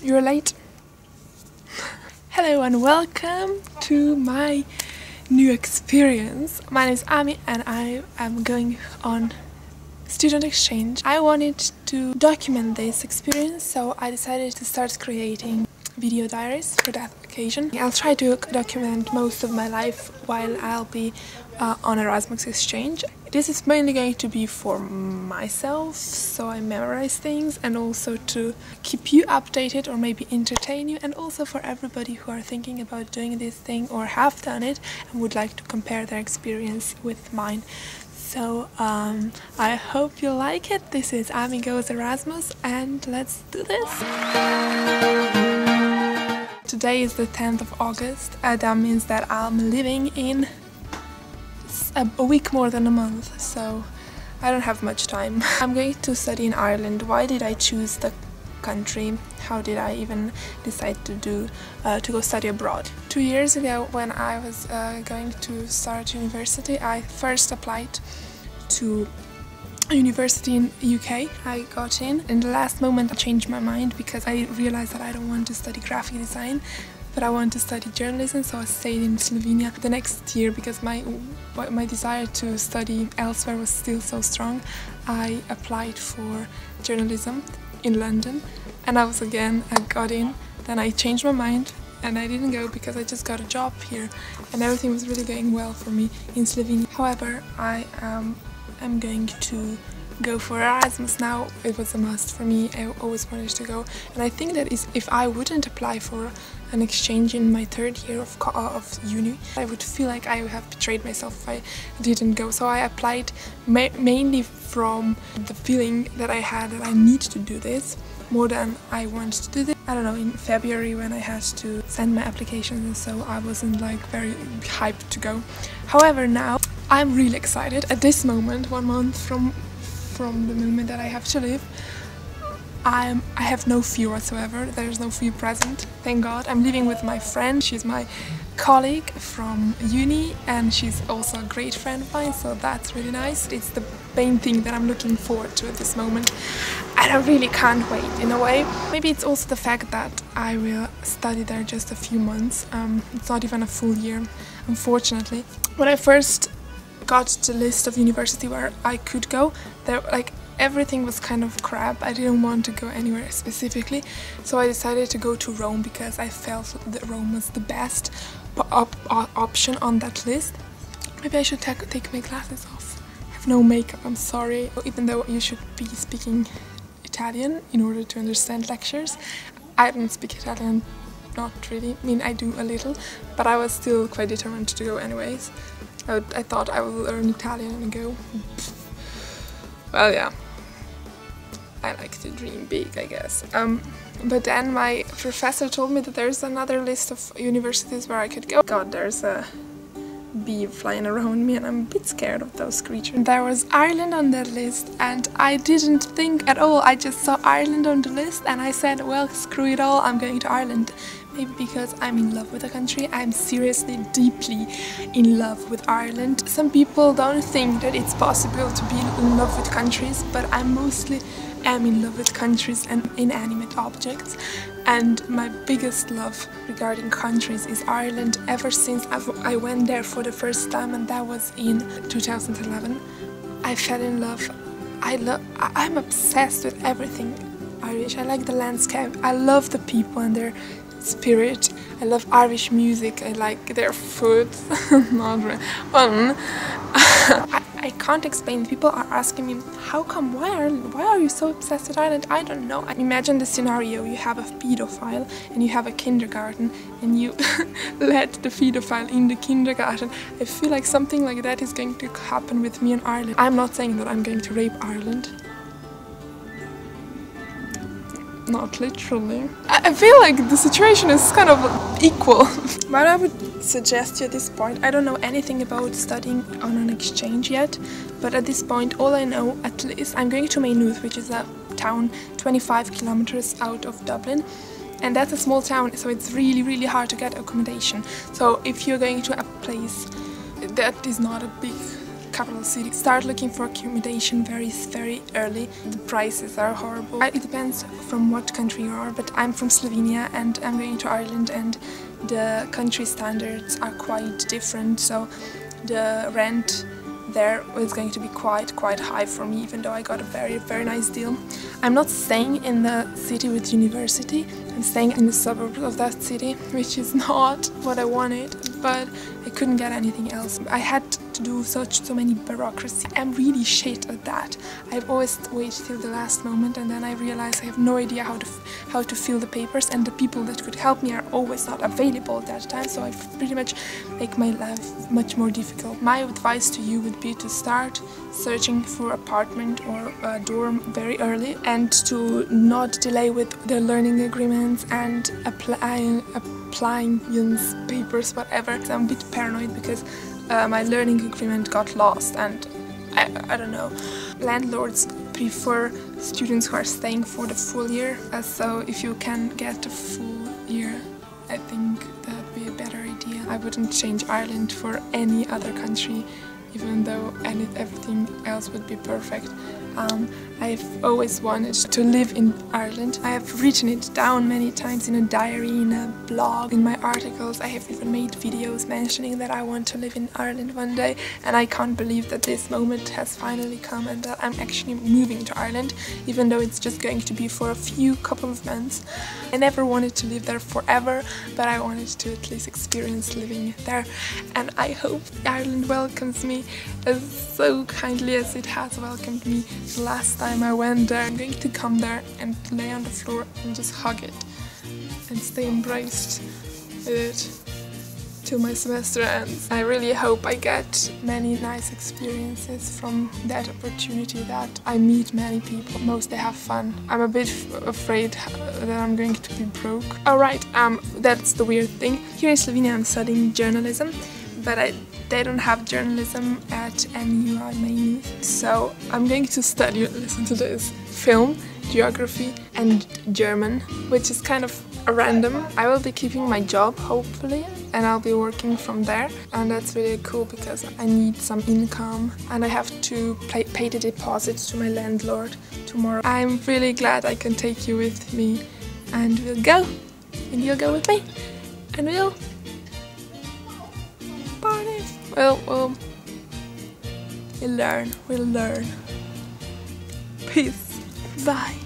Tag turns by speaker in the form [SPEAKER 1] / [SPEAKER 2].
[SPEAKER 1] You're late. Hello and welcome to my new experience. My name is Ami and I am going on student exchange. I wanted to document this experience, so I decided to start creating video diaries for that occasion. I'll try to document most of my life while I'll be on Erasmus exchange. This is mainly going to be for myself, so I memorize things, and also to keep you updated or maybe entertain you, and also for everybody who are thinking about doing this thing or have done it and would like to compare their experience with mine. So I hope you like it. This is Ami Goes Erasmus and let's do this! Today is the 10th of August. That means that I'm living in a week more than a month, so I don't have much time. I'm going to study in Ireland. Why did I choose the country? How did I even decide to go study abroad? 2 years ago, when I was going to start university, I first applied to a university in UK. I got in the last moment. I changed my mind because I realized that I don't want to study graphic design, but I want to study journalism, so I stayed in Slovenia the next year because my desire to study elsewhere was still so strong. I applied for journalism in London and I got in. Then I changed my mind and I didn't go because I just got a job here and everything was really going well for me in Slovenia. However, I am going to go for Erasmus now. It was a must for me. I always wanted to go, and I think that if I wouldn't apply for an exchange in my third year of uni, I would feel like I would have betrayed myself if I didn't go. So I applied mainly from the feeling that I had that I need to do this more than I want to do this. I don't know, in February when I had to send my applications, and so I wasn't like very hyped to go. However, now I'm really excited. At this moment, 1 month from the moment that I have to leave, I have no fear whatsoever. There's no fear present, thank God. I'm living with my friend. She's my colleague from uni and she's also a great friend of mine, so that's really nice. It's the main thing that I'm looking forward to at this moment and I really can't wait in a way. Maybe it's also the fact that I will study there just a few months. It's not even a full year, unfortunately. When I first got the list of university where I could go, everything was kind of crap. I didn't want to go anywhere specifically, so I decided to go to Rome because I felt that Rome was the best option on that list. Maybe I should take my glasses off. I have no makeup, I'm sorry. Even though you should be speaking Italian in order to understand lectures, I don't speak Italian, not really. I mean, I do a little, but I was still quite determined to go anyways. I thought I would learn Italian and go. Well, yeah, I like to dream big, I guess. But then my professor told me that there's another list of universities where I could go. God, there's a bee flying around me and I'm a bit scared of those creatures. There was Ireland on that list and I didn't think at all. I just saw Ireland on the list and I said, well, screw it all, I'm going to Ireland. Maybe because I'm in love with the country. I'm seriously, deeply in love with Ireland. Some people don't think that it's possible to be in love with countries, but I mostly am in love with countries and inanimate objects. And my biggest love regarding countries is Ireland. Ever since I went there for the first time, and that was in 2011, I fell in love. I'm obsessed with everything Irish. I like the landscape. I love the people and their spirit. I love Irish music. I like their food. Not really. Well, I can't explain. People are asking me, how come, why Ireland? Why are you so obsessed with Ireland? I don't know. Imagine the scenario, you have a pedophile and you have a kindergarten and you let the pedophile in the kindergarten. I feel like something like that is going to happen with me in Ireland. I'm not saying that I'm going to rape Ireland. Not literally. I feel like the situation is kind of equal. What I would suggest you at this point, I don't know anything about studying on an exchange yet, but at this point all I know, at least, I'm going to Maynooth, which is a town 25 kilometers out of Dublin, and that's a small town, so it's really hard to get accommodation. So if you're going to a place that is not a big capital city. Start looking for accommodation very early. The prices are horrible. It depends from what country you are, but I'm from Slovenia and I'm going to Ireland, and the country standards are quite different, so the rent there was going to be quite high for me, even though I got a very nice deal. I'm not staying in the city with university, I'm staying in the suburbs of that city, which is not what I wanted, but I couldn't get anything else. I had to do so many bureaucracy. I'm really shit at that. I've always waited till the last moment, and then I realize I have no idea how to fill the papers, and the people that could help me are always not available at that time, so I pretty much make my life much more difficult. My advice to you would be to start searching for apartment or a dorm very early, and to not delay with the learning agreements and applying papers, whatever. So I'm a bit paranoid because my learning agreement got lost, and I don't know. Landlords prefer students who are staying for the full year, so if you can get a full year, I think that would be a better idea. I wouldn't change Ireland for any other country, even though everything else would be perfect. I've always wanted to live in Ireland. I have written it down many times in a diary, in a blog, in my articles. I have even made videos mentioning that I want to live in Ireland one day, and I can't believe that this moment has finally come and that I'm actually moving to Ireland, even though it's just going to be for a couple of months. I never wanted to live there forever, but I wanted to at least experience living there, and I hope Ireland welcomes me as so kindly as it has welcomed me the last time I went there. I'm going to come there and lay on the floor and just hug it and stay embraced with it till my semester ends. I really hope I get many nice experiences from that opportunity, that I meet many people, mostly have fun. I'm a bit afraid that I'm going to be broke. Alright, that's the weird thing. Here in Slovenia I'm studying journalism, but they don't have journalism at NU mainly, so I'm going to study, listen to this, film, geography and German, which is kind of random. I will be keeping my job, hopefully, and I'll be working from there, and that's really cool because I need some income and I have to pay the deposit to my landlord tomorrow. I'm really glad I can take you with me, and we'll go, and you'll go with me, and we'll party. We'll learn. Peace. Bye.